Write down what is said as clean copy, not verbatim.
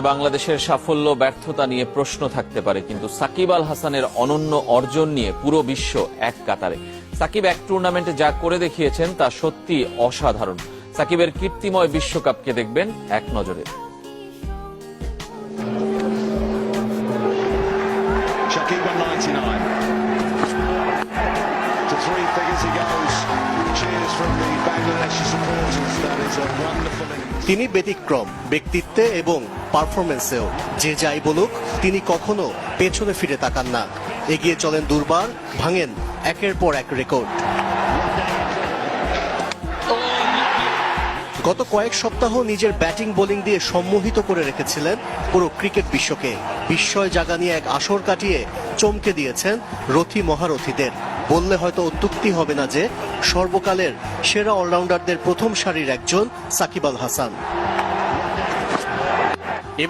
বাংলাদেশের সাফল্য ব্যর্থতা নিয়ে প্রশ্ন থাকতে পারে, কিন্তু সাকিব আল হাসানের অনন্য অর্জন নিয়ে পুরো বিশ্ব এক কাতারে। সাকিব এক টুর্নামেন্টে যা করে দেখিয়েছেন তা সত্যি অসাধারণ। সাকিবের কীর্তিময় বিশ্বকাপকে দেখবেন এক নজরে। তিনি ব্যতিক্রম ব্যক্তিত্বে এবং পারফরমেন্সেও। যে যাই বলুক, তিনি কখনো পেছনে ফিরে তাকান না। এগিয়ে চলেন দুর্বার, ভাঙেন একের পর এক রেকর্ড। গত কয়েক সপ্তাহ নিজের ব্যাটিং বোলিং দিয়ে সম্মোহিত করে রেখেছিলেন পুরো ক্রিকেট বিশ্বকে। বিস্ময় জাগানি এক আসর কাটিয়ে চমকে দিয়েছেন রথী মহারথীদের। বললে হয়তো অত্যুক্তি হবে না যে সর্বকালের সেরা অলরাউন্ডারদের প্রথম সারির একজন সাকিব আল হাসান।